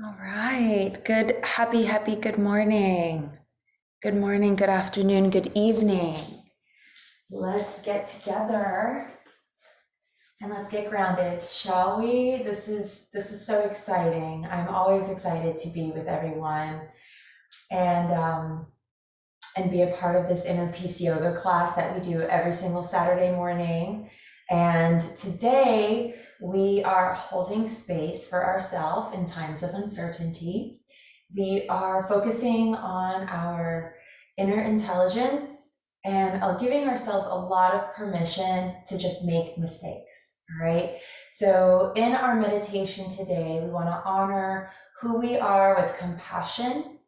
All right. Good morning. Good morning, good afternoon, good evening. Let's get together and let's get grounded, shall we? This is so exciting. I'm always excited to be with everyone and and be a part of this inner peace yoga class that we do every single Saturday morning. And today we are holding space for ourselves in times of uncertainty. We are focusing on our inner intelligence and giving ourselves a lot of permission to just make mistakes. All right. So, in our meditation today, we want to honor who we are with compassion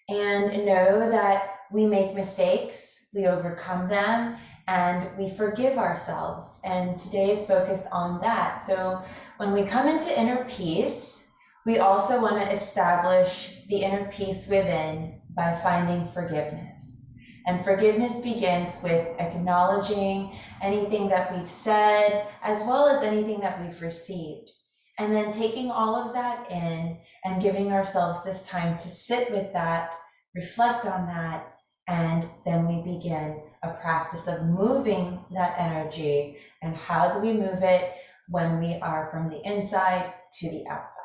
and know that we make mistakes, we overcome them, and we forgive ourselves. And today is focused on that. So when we come into inner peace, we also want to establish the inner peace within by finding forgiveness. And forgiveness begins with acknowledging anything that we've said, as well as anything that we've received. And then taking all of that in and giving ourselves this time to sit with that, reflect on that, and then we begin a practice of moving that energy. And how do we move it? When we are from the inside to the outside.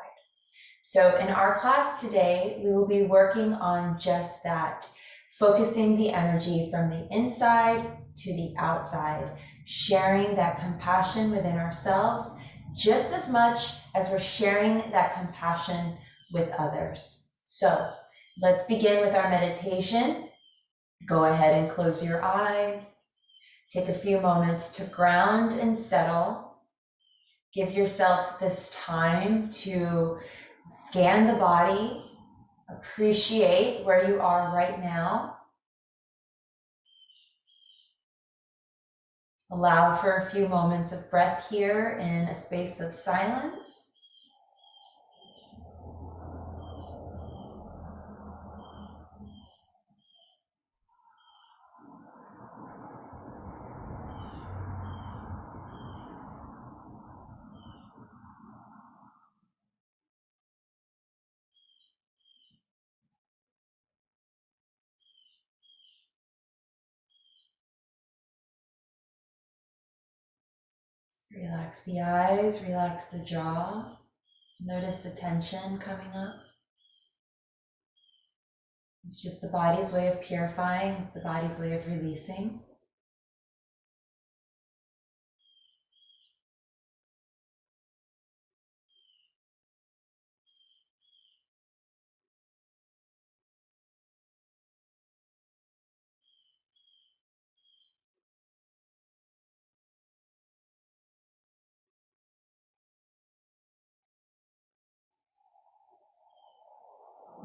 So in our class today, we will be working on just that, focusing the energy from the inside to the outside, sharing that compassion within ourselves just as much as we're sharing that compassion with others. So let's begin with our meditation. Go ahead and close your eyes. Take a few moments to ground and settle. Give yourself this time to scan the body, appreciate where you are right now. Allow for a few moments of breath here in a space of silence. Relax the eyes, relax the jaw. Notice the tension coming up. It's just the body's way of purifying, it's the body's way of releasing.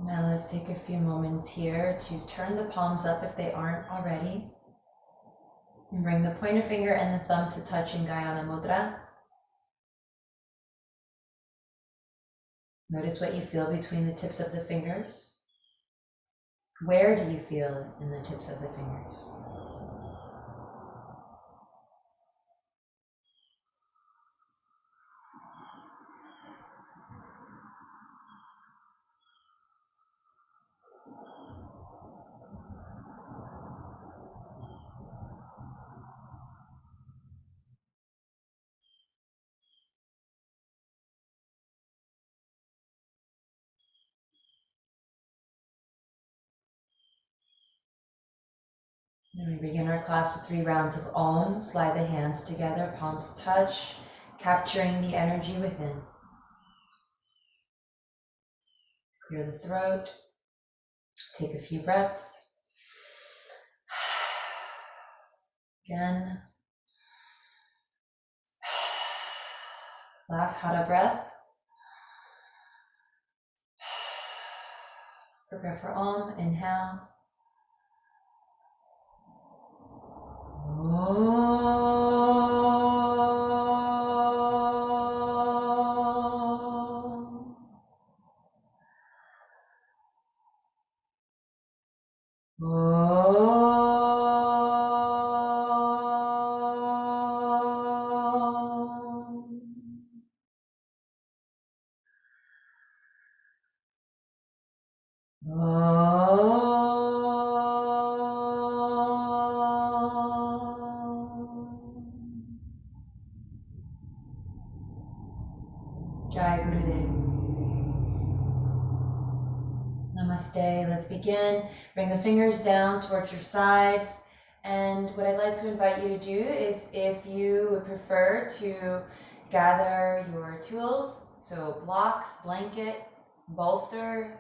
Now let's take a few moments here to turn the palms up if they aren't already. And bring the pointer finger and the thumb to touch in Gayana Mudra. Notice what you feel between the tips of the fingers. Where do you feel it in the tips of the fingers? Then we begin our class with 3 rounds of Om. Slide the hands together, palms touch, capturing the energy within. Clear the throat. Take a few breaths. Again. Last Hara breath. Prepare for Om. Inhale. Jai Gurudev. Namaste. Let's begin. Bring the fingers down towards your sides. And what I'd like to invite you to do is, if you would prefer to gather your tools, so blocks, blanket, bolster,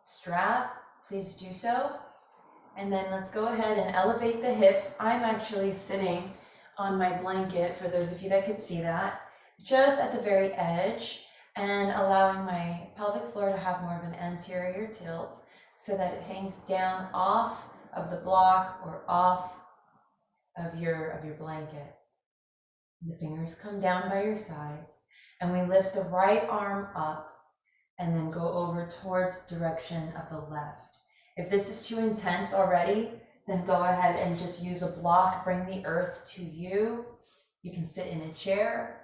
strap, please do so. And then let's go ahead and elevate the hips. I'm actually sitting on my blanket, for those of you that could see that, just at the very edge, and allowing my pelvic floor to have more of an anterior tilt so that it hangs down off of the block or off of your blanket. The fingers come down by your sides, and we lift the right arm up and then go over towards direction of the left. If this is too intense already, then go ahead and just use a block, bring the earth to you. You can sit in a chair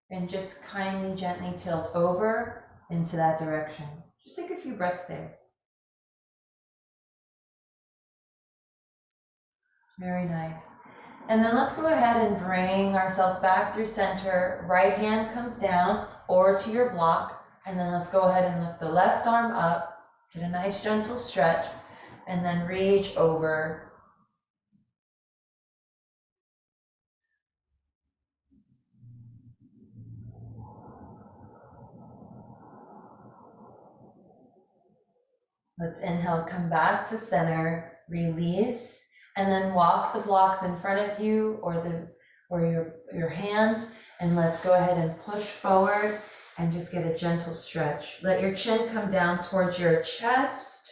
and just kindly, gently tilt over into that direction. Just take a few breaths there. Very nice. And then let's go ahead and bring ourselves back through center. Right hand comes down or to your block. And then let's go ahead and lift the left arm up. Get a nice gentle stretch. And then reach over. Let's inhale, come back to center, release, and then walk the blocks in front of you or your hands, and let's go ahead and push forward and just get a gentle stretch. Let your chin come down towards your chest.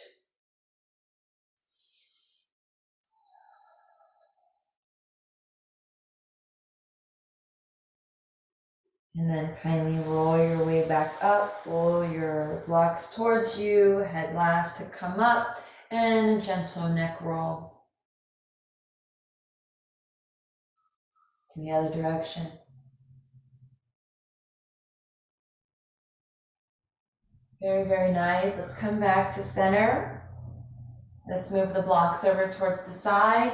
And then kindly roll your way back up, roll your blocks towards you, head last to come up, and a gentle neck roll to the other direction. Very, very nice. Let's come back to center. Let's move the blocks over towards the side.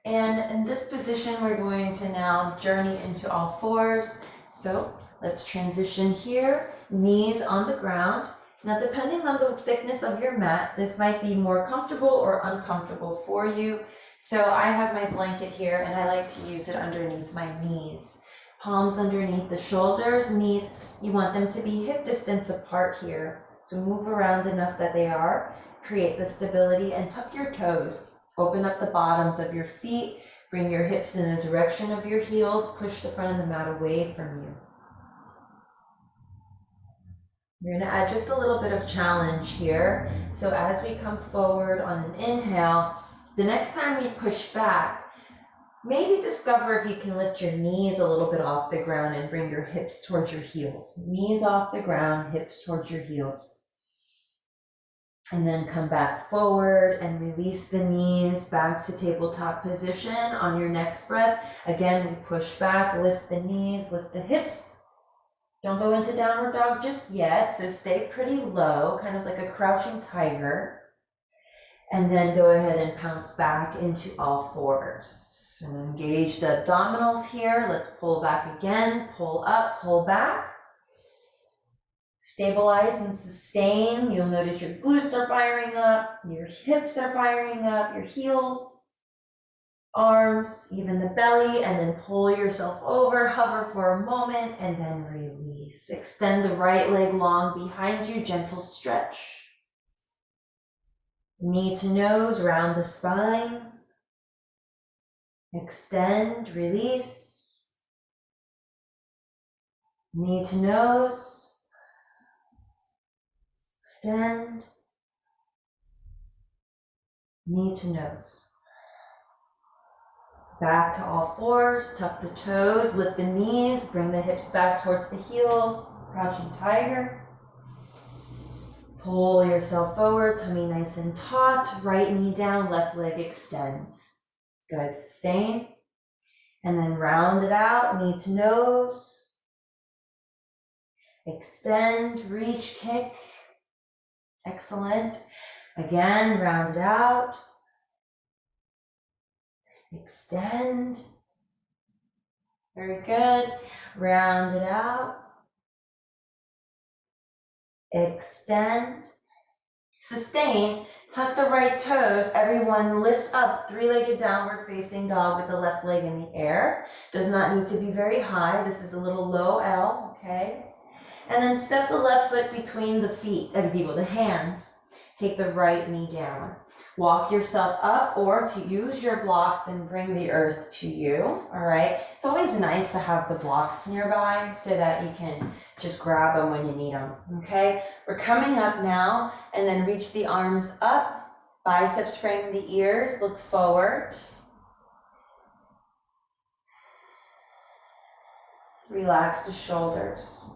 And in this position, we're going to now journey into all fours. So let's transition here, knees on the ground. Now, depending on the thickness of your mat, this might be more comfortable or uncomfortable for you. So I have my blanket here, and I like to use it underneath my knees. Palms underneath the shoulders, knees, you want them to be hip distance apart here. So move around enough that they are. Create the stability and tuck your toes. Open up the bottoms of your feet. Bring your hips in the direction of your heels. Push the front of the mat away from you. We're going to add just a little bit of challenge here. So as we come forward on an inhale, the next time we push back, maybe discover if you can lift your knees a little bit off the ground and bring your hips towards your heels. Knees off the ground, hips towards your heels. And then come back forward and release the knees back to tabletop position on your next breath. Again, we push back, lift the knees, lift the hips. Don't go into downward dog just yet, so stay pretty low, kind of like a crouching tiger. And then go ahead and pounce back into all fours. And engage the abdominals here. Let's pull back again, pull up, pull back. Stabilize and sustain. You'll notice your glutes are firing up, your hips are firing up, your heels, arms, even the belly, and then pull yourself over, hover for a moment, and then release. Extend the right leg long behind you, gentle stretch. Knee to nose, round the spine. Extend, release. Knee to nose. Extend, knee to nose. Back to all fours, tuck the toes, lift the knees, bring the hips back towards the heels, crouching tiger. Pull yourself forward, tummy nice and taut, right knee down, left leg extends. Good, sustain. And then round it out, knee to nose. Extend, reach, kick. Excellent. Again, round it out. Extend. Very good. Round it out. Extend. Sustain. Tuck the right toes. Everyone lift up, three-legged downward facing dog with the left leg in the air. Does not need to be very high. This is a little low L, okay? And then step the left foot between the feet, the hands. Take the right knee down. Walk yourself up or to use your blocks and bring the earth to you, all right? It's always nice to have the blocks nearby so that you can just grab them when you need them, okay? We're coming up now and then reach the arms up, biceps frame the ears, look forward. Relax the shoulders.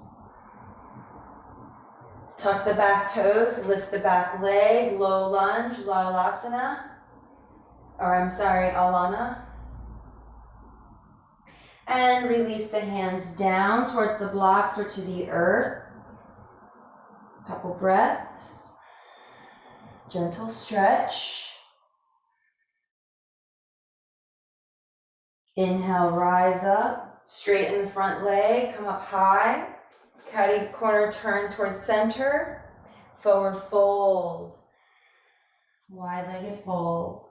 Tuck the back toes, lift the back leg, low lunge, Alana. And release the hands down towards the blocks or to the earth. Couple breaths. Gentle stretch. Inhale, rise up, straighten the front leg, come up high. Catty corner turn towards center, forward fold, wide-legged fold.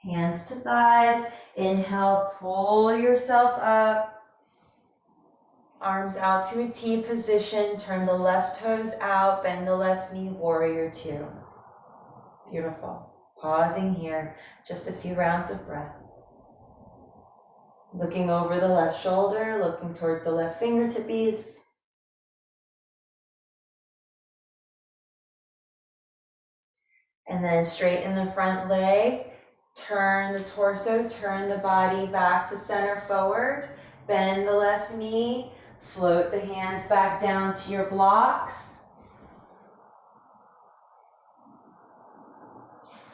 Hands to thighs, inhale, pull yourself up. Arms out to a T position, turn the left toes out, bend the left knee, warrior two. Beautiful. Pausing here, just a few rounds of breath. Looking over the left shoulder, looking towards the left fingertips. And then straighten the front leg, turn the torso, turn the body back to center forward, bend the left knee, float the hands back down to your blocks.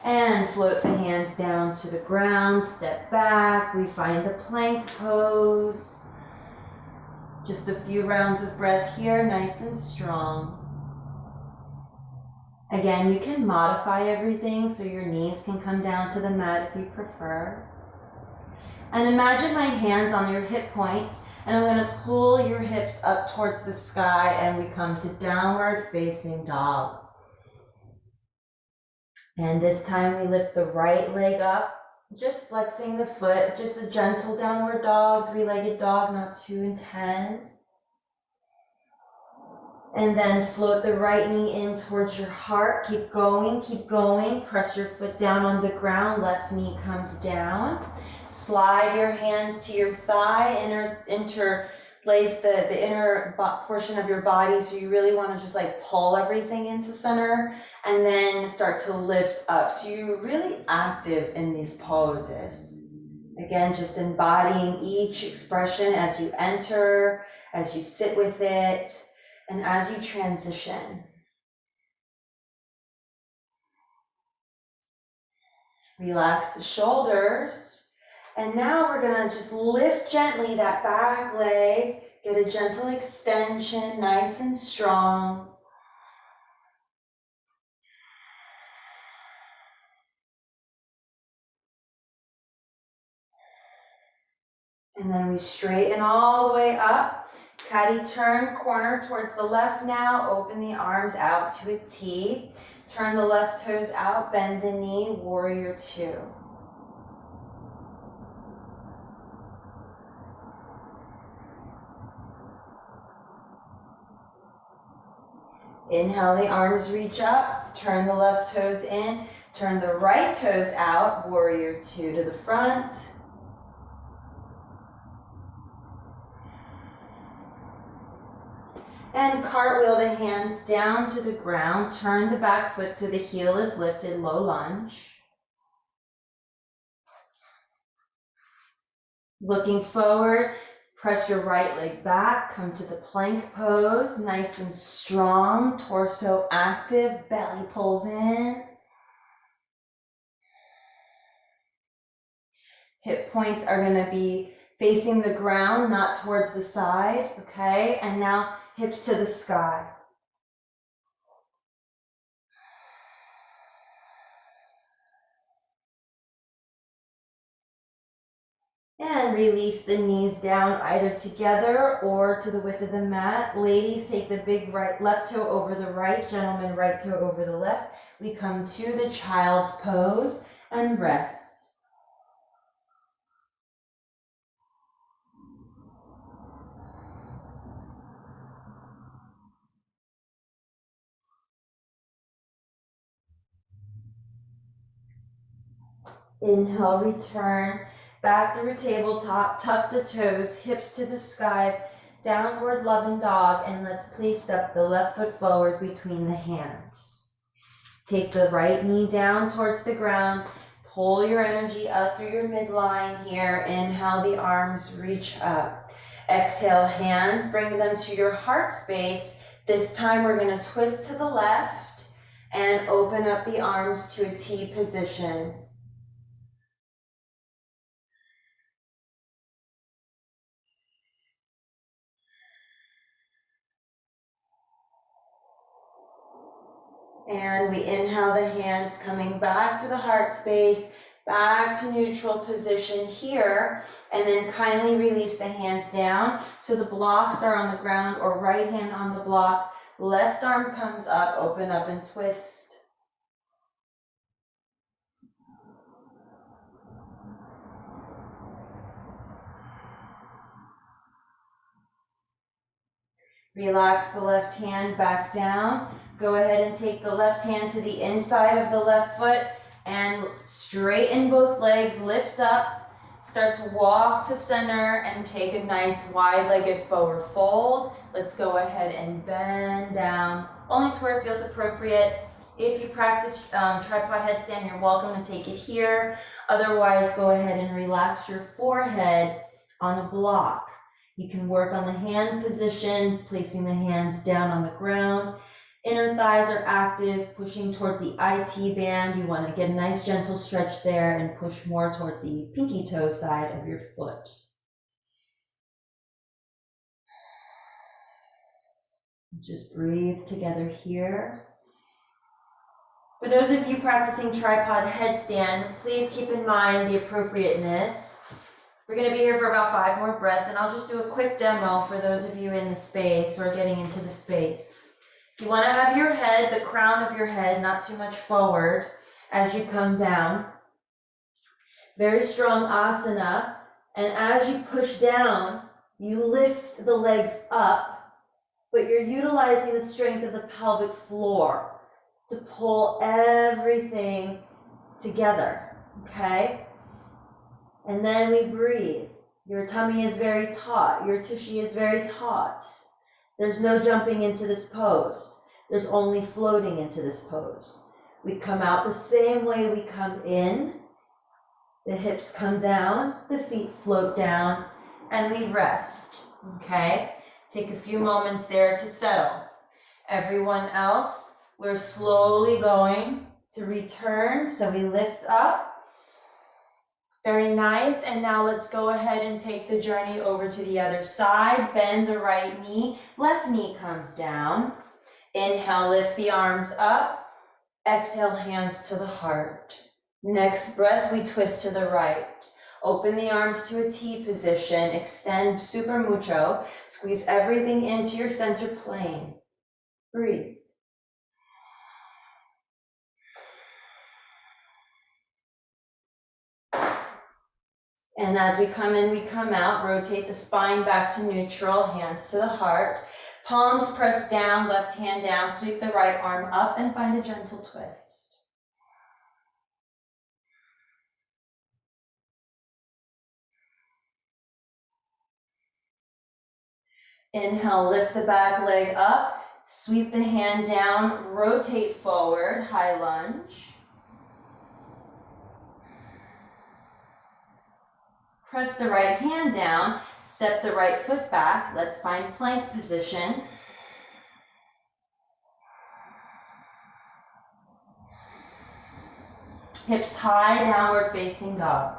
And float the hands down to the ground, step back. We find the plank pose. Just a few rounds of breath here, nice and strong. Again, you can modify everything so your knees can come down to the mat if you prefer. And imagine my hands on your hip points, and I'm going to pull your hips up towards the sky, and we come to downward facing dog. And this time we lift the right leg up, just flexing the foot, just a gentle downward dog, three-legged dog, not too intense. And then float the right knee in towards your heart. Keep going, press your foot down on the ground, left knee comes down. Slide your hands to your thigh, interlace the inner portion of your body, so you really want to just like pull everything into center and then start to lift up. So you're really active in these poses. Again, just embodying each expression as you enter, as you sit with it, and as you transition. Relax the shoulders. And now we're gonna just lift gently that back leg, get a gentle extension, nice and strong. And then we straighten all the way up. Catty turn, corner towards the left now, open the arms out to a T. Turn the left toes out, bend the knee, warrior two. Inhale, the arms reach up, turn the left toes in, turn the right toes out, warrior two to the front. And cartwheel the hands down to the ground, turn the back foot so the heel is lifted, low lunge. Looking forward, press your right leg back, come to the plank pose, nice and strong, torso active, belly pulls in. Hip points are going to be facing the ground, not towards the side, okay? And now hips to the sky. And release the knees down either together or to the width of the mat. Ladies, take the big left toe over the right, gentlemen, right toe over the left. We come to the child's pose and rest. Inhale, return back through tabletop, tuck the toes, hips to the sky, downward loving dog, and let's please step the left foot forward between the hands. Take the right knee down towards the ground, pull your energy up through your midline here. Inhale, the arms reach up. Exhale, hands, bring them to your heart space. This time we're gonna twist to the left and open up the arms to a T position. And we inhale the hands coming back to the heart space, back to neutral position here, and then kindly release the hands down so the blocks are on the ground or right hand on the block. Left arm comes up, open up and twist. Relax the left hand back down. Go ahead and take the left hand to the inside of the left foot and straighten both legs, lift up, start to walk to center and take a nice wide-legged forward fold. Let's go ahead and bend down, only to where it feels appropriate. If you practice tripod headstand, you're welcome to take it here. Otherwise, go ahead and relax your forehead on a block. You can work on the hand positions, placing the hands down on the ground. Inner thighs are active, pushing towards the IT band. You want to get a nice gentle stretch there and push more towards the pinky toe side of your foot. Just breathe together here. For those of you practicing tripod headstand, please keep in mind the appropriateness. We're going to be here for about 5 more breaths, and I'll just do a quick demo for those of you in the space or getting into the space. You want to have your head, the crown of your head, not too much forward as you come down. Very strong asana, and as you push down, you lift the legs up, but you're utilizing the strength of the pelvic floor to pull everything together, okay? And then we breathe. Your tummy is very taut. Your tushy is very taut. There's no jumping into this pose. There's only floating into this pose. We come out the same way we come in. The hips come down, the feet float down, and we rest, okay? Take a few moments there to settle. Everyone else, we're slowly going to return. So we lift up. Very nice, and now let's go ahead and take the journey over to the other side. Bend the right knee, left knee comes down. Inhale, lift the arms up. Exhale, hands to the heart. Next breath, we twist to the right. Open the arms to a T position, extend super mucho, squeeze everything into your center plane. Breathe. And as we come in, we come out, rotate the spine back to neutral, hands to the heart. Palms press down, left hand down, sweep the right arm up and find a gentle twist. Inhale, lift the back leg up, sweep the hand down, rotate forward, high lunge. Press the right hand down, step the right foot back. Let's find plank position. Hips high, downward facing dog.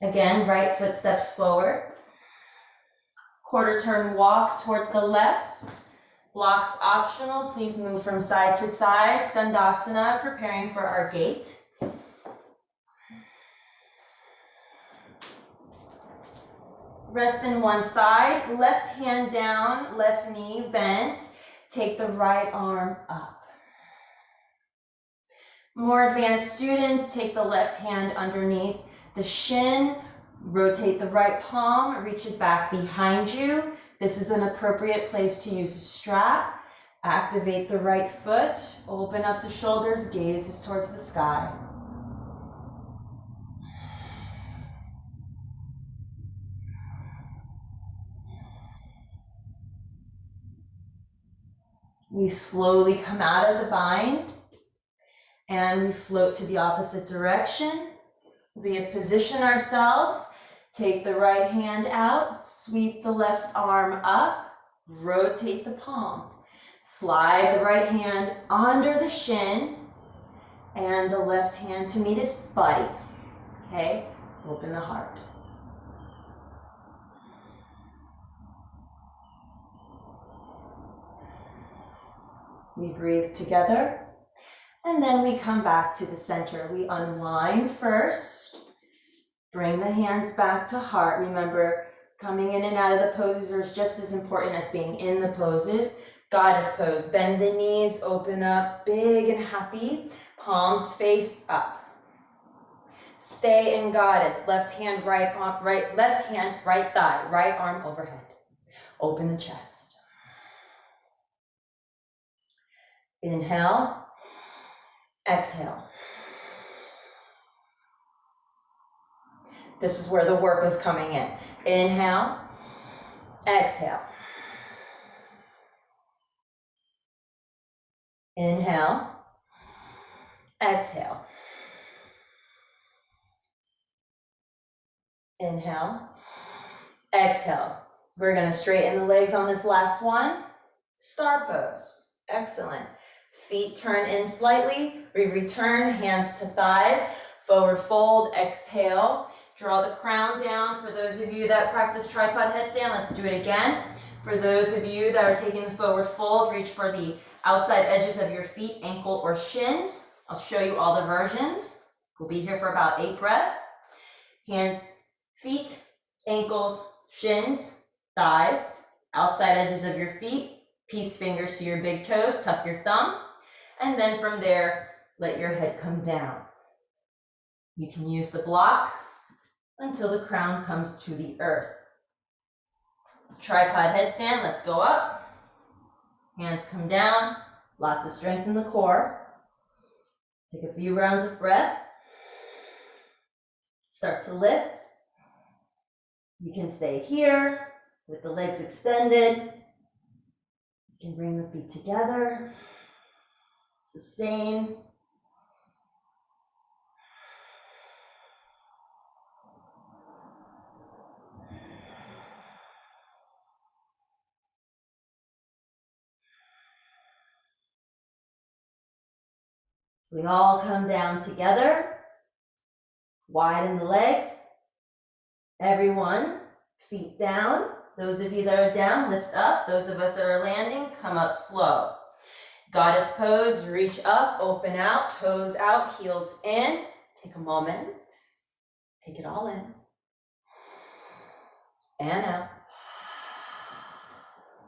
Again, right foot steps forward. Quarter turn walk towards the left. Blocks optional. Please move from side to side. Skandasana, preparing for our gate. Rest in one side. Left hand down, left knee bent. Take the right arm up. More advanced students, take the left hand underneath the shin. Rotate the right palm, reach it back behind you. This is an appropriate place to use a strap. Activate the right foot, open up the shoulders, gaze is towards the sky. We slowly come out of the bind and we float to the opposite direction. We position ourselves, take the right hand out, sweep the left arm up, rotate the palm. Slide the right hand under the shin and the left hand to meet its buddy. Okay, open the heart. We breathe together. And then we come back to the center. We unwind first. Bring the hands back to heart. Remember, coming in and out of the poses is just as important as being in the poses. Goddess pose. Bend the knees, open up, big and happy. Palms face up. Stay in goddess. Left hand, right arm, left hand, right thigh, right arm overhead. Open the chest. Inhale. Exhale. This is where the work is coming in. Inhale, exhale. Inhale, exhale. Inhale, exhale. We're going to straighten the legs on this last one. Star pose. Excellent. Feet turn in slightly. We return, hands to thighs. Forward fold, exhale. Draw the crown down. For those of you that practice tripod headstand, let's do it again. For those of you that are taking the forward fold, reach for the outside edges of your feet, ankle or shins. I'll show you all the versions. We'll be here for about 8 breaths. Hands, feet, ankles, shins, thighs, outside edges of your feet. Peace fingers to your big toes, tuck your thumb, and then from there, let your head come down. You can use the block until the crown comes to the earth. Tripod headstand, let's go up. Hands come down, lots of strength in the core. Take a few rounds of breath. Start to lift. You can stay here with the legs extended. You can bring the feet together, sustain. We all come down together, widen the legs. Everyone, feet down. Those of you that are down, lift up. Those of us that are landing, come up slow. Goddess pose, reach up, open out, toes out, heels in. Take a moment. Take it all in. And out.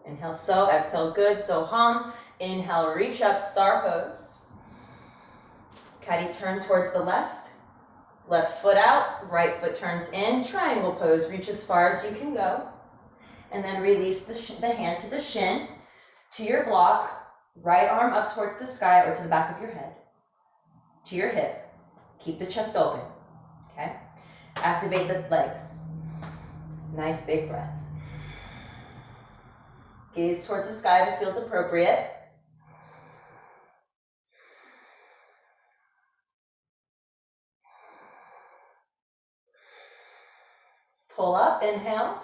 Inhale, so, exhale, good, so hum. Inhale, reach up, star pose. Catty turn towards the left. Left foot out, right foot turns in. Triangle pose, reach as far as you can go. And then release the hand to the shin, to your block, right arm up towards the sky or to the back of your head, to your hip. Keep the chest open, okay? Activate the legs. Nice big breath. Gaze towards the sky if it feels appropriate. Pull up, inhale.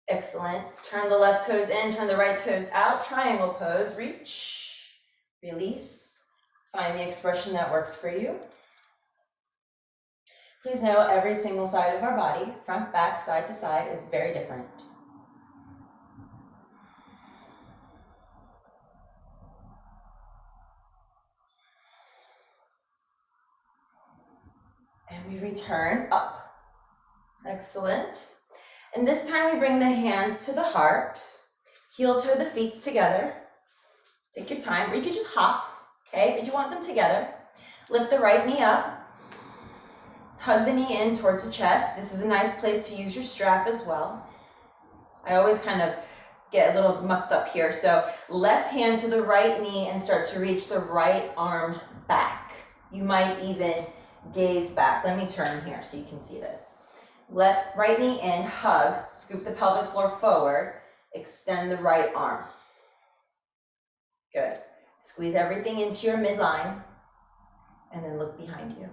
Excellent. Turn the left toes in, turn the right toes out. Triangle pose, reach, release. Find the expression that works for you. Please know every single side of our body, front, back, side to side, is very different. And we return up. Excellent. And this time we bring the hands to the heart, heel toe the feet together. Take your time, or you can just hop, okay? But you want them together. Lift the right knee up. Hug the knee in towards the chest. This is a nice place to use your strap as well. I always kind of get a little mucked up here. So left hand to the right knee and start to reach the right arm back. You might even gaze back. Let me turn here so you can see this. Right knee in, hug, scoop the pelvic floor forward, extend the right arm. Good. Squeeze everything into your midline and then look behind you.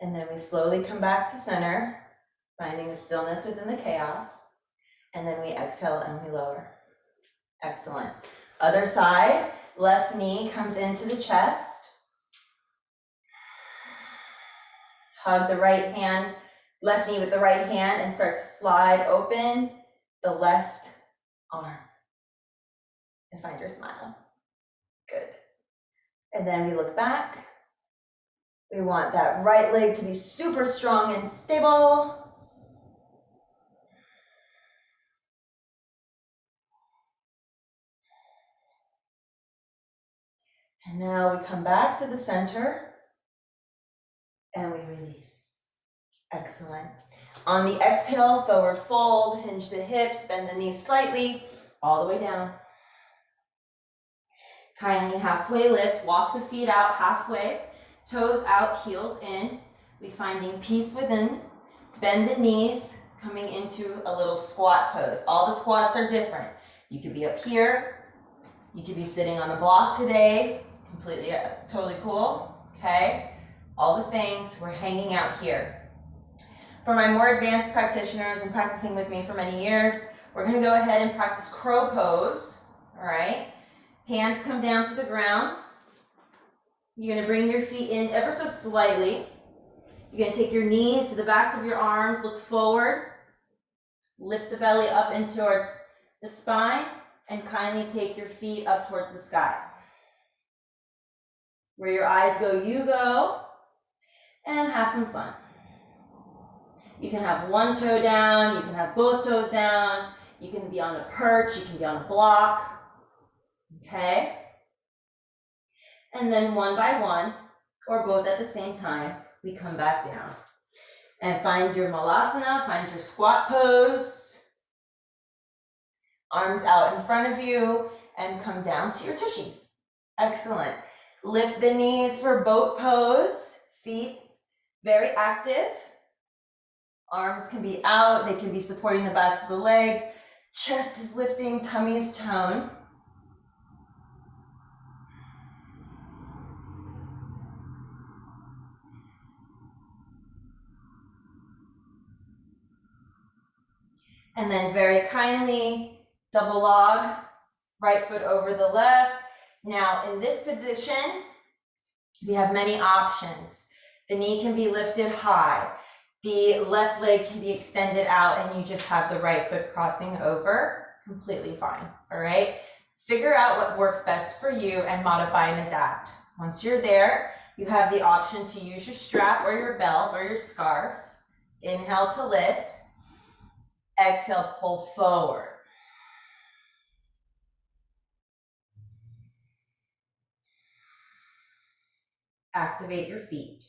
And then we slowly come back to center, finding the stillness within the chaos. And then we exhale and we lower. Excellent. Other side, left knee comes into the chest. Hug the right hand, left knee with the right hand and start to slide open the left arm. And find your smile. Good. And then we look back. We want that right leg to be super strong and stable. And now we come back to the center and we release. Excellent. On the exhale, forward fold, hinge the hips, bend the knees slightly, all the way down. Kindly halfway lift, walk the feet out halfway, toes out, heels in. We finding peace within. Bend the knees, coming into a little squat pose. All the squats are different. You could be up here. You could be sitting on a block today. Completely, totally cool, okay? All the things, we're hanging out here. For my more advanced practitioners and practicing with me for many years, we're gonna go ahead and practice crow pose, all right? Hands come down to the ground. You're gonna bring your feet in ever so slightly. You're gonna take your knees to the backs of your arms, look forward, lift the belly up in towards the spine, and kindly take your feet up towards the sky. Where your eyes go, you go, and have some fun. You can have one toe down, you can have both toes down, you can be on a perch, you can be on a block, okay? And then one by one, or both at the same time, we come back down. And find your malasana, find your squat pose. Arms out in front of you, and come down to your tushy. Excellent. Lift the knees for boat pose, feet very active. Arms can be out, they can be supporting the backs of the legs. Chest is lifting, tummy is toned. And then very kindly, double log, right foot over the left. Now in this position, we have many options. The knee can be lifted high. The left leg can be extended out and you just have the right foot crossing over, completely fine, all right? Figure out what works best for you and modify and adapt. Once you're there, you have the option to use your strap or your belt or your scarf. Inhale to lift. Exhale, pull forward. Activate your feet.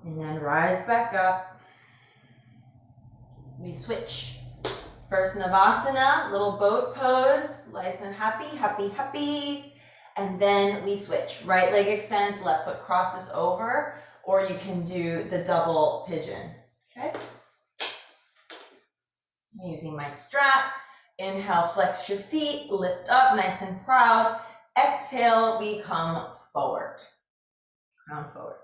And then rise back up. We switch. First Navasana, little boat pose, nice and happy, happy, happy. And then we switch. Right leg extends, left foot crosses over, or you can do the double pigeon, okay? I'm using my strap. Inhale, flex your feet, lift up nice and proud. Exhale, we come forward. Crown forward.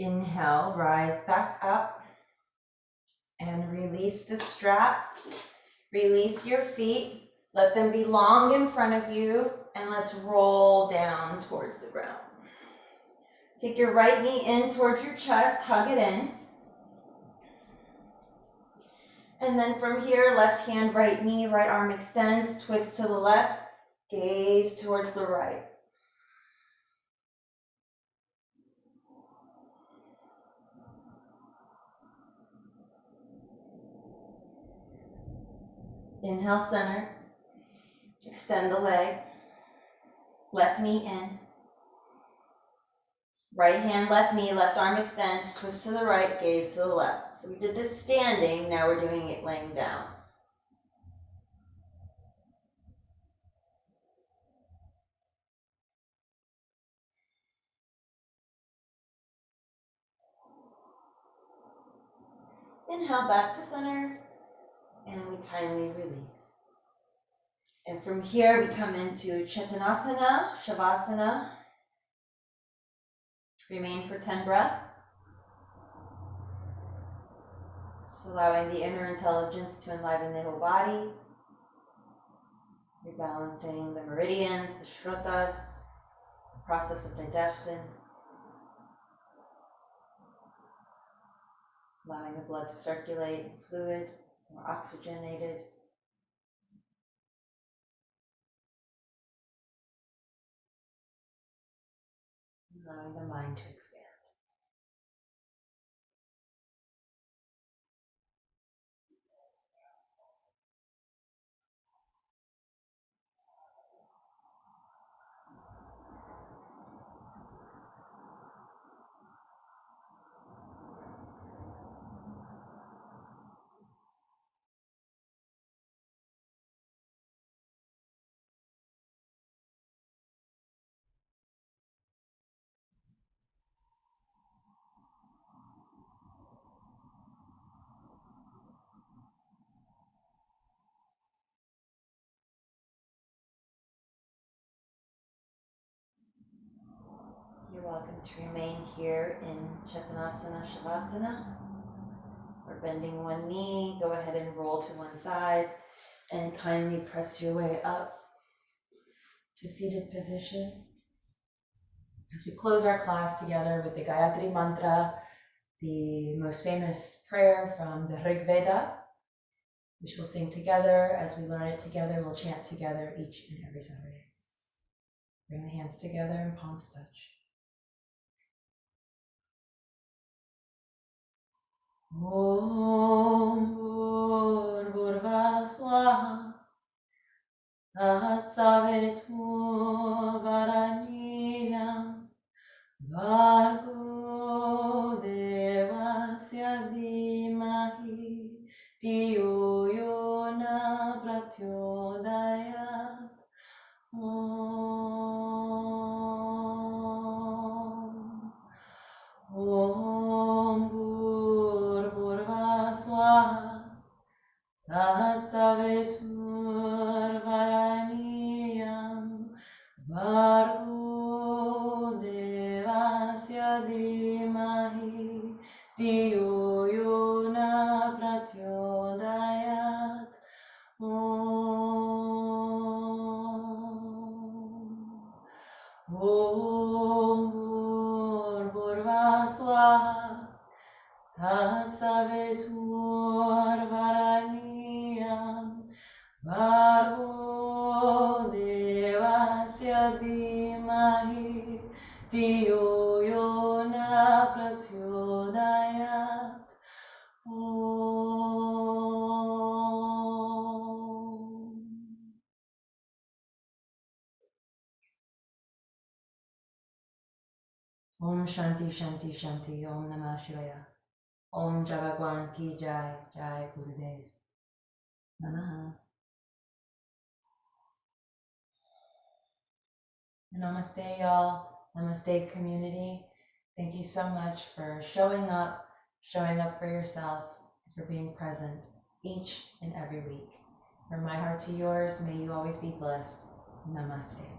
Inhale, rise back up and release the strap. Release your feet. Let them be long in front of you, and let's roll down towards the ground. Take your right knee in towards your chest, hug it in. And then from here, left hand, right knee, right arm extends, twist to the left, gaze towards the right. Inhale, center. Extend the leg. Left knee in. Right hand, left knee, left arm extends, twist to the right, gaze to the left. So we did this standing, now we're doing it laying down. Inhale back to center, and we kindly release. And from here, we come into Chatanasana, Shavasana. Remain for 10 breaths. Just allowing the inner intelligence to enliven the whole body. Rebalancing the meridians, the shrutas, the process of digestion. Allowing the blood to circulate, fluid, more oxygenated. Allowing the mind to expand. You're welcome to remain here in Chatanasana, Shavasana. We're bending one knee, go ahead and roll to one side and kindly press your way up to seated position. As we close our class together with the Gayatri Mantra, the most famous prayer from the Rig Veda, which we'll sing together. As we learn it together, we'll chant together each and every Saturday. Bring the hands together and palms touch. Om Bhurvasvaha Tatsavitur Varenyam Bhargo Devasya Dhimahi Dhiyo Yona Prachodayat. Om Bhurvasvaha Tatsavitur Varenyam Bhargo Devasya Dhimahi Dhiyo Yona Prachodayat. Om Bhurvasvaha Tatsavitur Varenyam Bhargo Devasya Dhimahi Dhiyo Yona Prachodayat. Om Shanti Shanti Shanti. Om Namah Shivaya. Om Jabagwan Ki Jai. Jai Gurudev. Namaha. Namaste, y'all. Namaste, community. Thank you so much for showing up for yourself, for being present each and every week. From my heart to yours, may you always be blessed. Namaste.